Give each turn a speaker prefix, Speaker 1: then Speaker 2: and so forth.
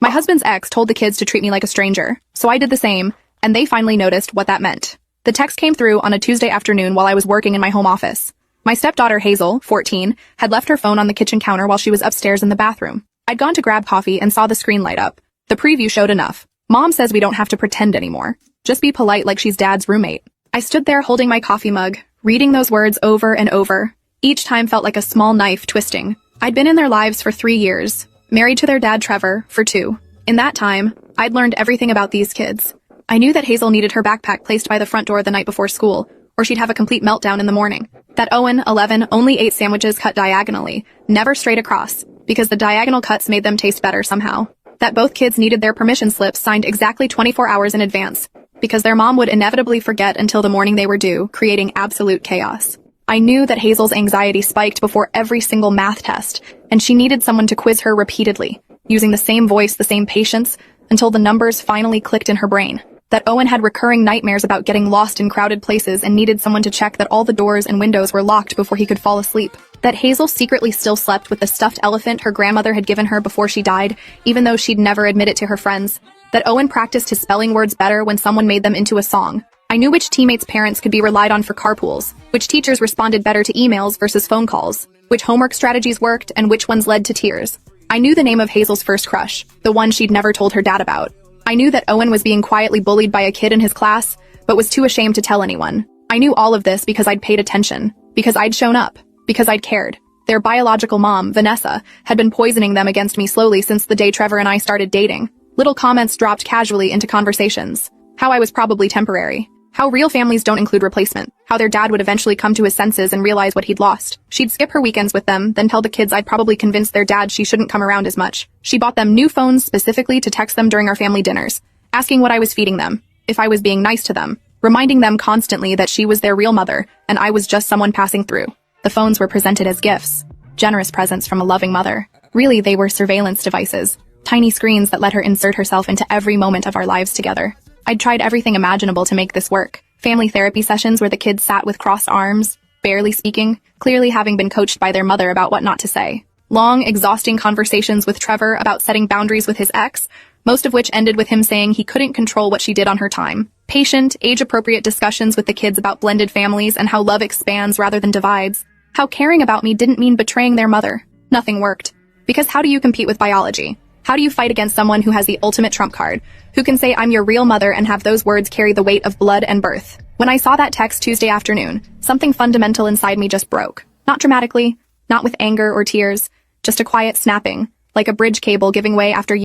Speaker 1: My husband's ex told the kids to treat me like a stranger, so I did the same, and they finally noticed what that meant. The text came through on a Tuesday afternoon while I was working in my home office. My stepdaughter Hazel, 14, had left her phone on the kitchen counter while she was upstairs in the bathroom. I'd gone to grab coffee and saw the screen light up. The preview showed enough. Mom says we don't have to pretend anymore. Just be polite like she's Dad's roommate. I stood there holding my coffee mug, reading those words over and over. Each time felt like a small knife twisting. I'd been in their lives for 3 years, married to their dad Trevor for 2. In that time, I'd learned everything about these kids. I knew that Hazel needed her backpack placed by the front door the night before school, or she'd have a complete meltdown in the morning. That Owen, 11, only ate sandwiches cut diagonally, never straight across, because the diagonal cuts made them taste better somehow. That both kids needed their permission slips signed exactly 24 hours in advance, because their mom would inevitably forget until the morning they were due, creating absolute chaos. I knew that Hazel's anxiety spiked before every single math test, and she needed someone to quiz her repeatedly, using the same voice, the same patience, until the numbers finally clicked in her brain. That Owen had recurring nightmares about getting lost in crowded places and needed someone to check that all the doors and windows were locked before he could fall asleep. That Hazel secretly still slept with the stuffed elephant her grandmother had given her before she died, even though she'd never admit it to her friends. That Owen practiced his spelling words better when someone made them into a song. I knew which teammates' parents could be relied on for carpools, which teachers responded better to emails versus phone calls, which homework strategies worked, and which ones led to tears. I knew the name of Hazel's first crush, the one she'd never told her dad about. I knew that Owen was being quietly bullied by a kid in his class, but was too ashamed to tell anyone. I knew all of this because I'd paid attention, because I'd shown up, because I'd cared. Their biological mom, Vanessa, had been poisoning them against me slowly since the day Trevor and I started dating. Little comments dropped casually into conversations. How I was probably temporary. How real families don't include replacement. How their dad would eventually come to his senses and realize what he'd lost. She'd skip her weekends with them, then tell the kids I'd probably convinced their dad she shouldn't come around as much. She bought them new phones specifically to text them during our family dinners, asking what I was feeding them, if I was being nice to them, reminding them constantly that she was their real mother and I was just someone passing through. The phones were presented as gifts, generous presents from a loving mother. Really, they were surveillance devices, tiny screens that let her insert herself into every moment of our lives together. I'd tried everything imaginable to make this work. Family therapy sessions where the kids sat with crossed arms, barely speaking, clearly having been coached by their mother about what not to say. Long, exhausting conversations with Trevor about setting boundaries with his ex, most of which ended with him saying he couldn't control what she did on her time. Patient, age-appropriate discussions with the kids about blended families and how love expands rather than divides. How caring about me didn't mean betraying their mother. Nothing worked. Because how do you compete with biology? How do you fight against someone who has the ultimate trump card, who can say I'm your real mother and have those words carry the weight of blood and birth? When I saw that text Tuesday afternoon, something fundamental inside me just broke. Not dramatically, not with anger or tears, just a quiet snapping, like a bridge cable giving way after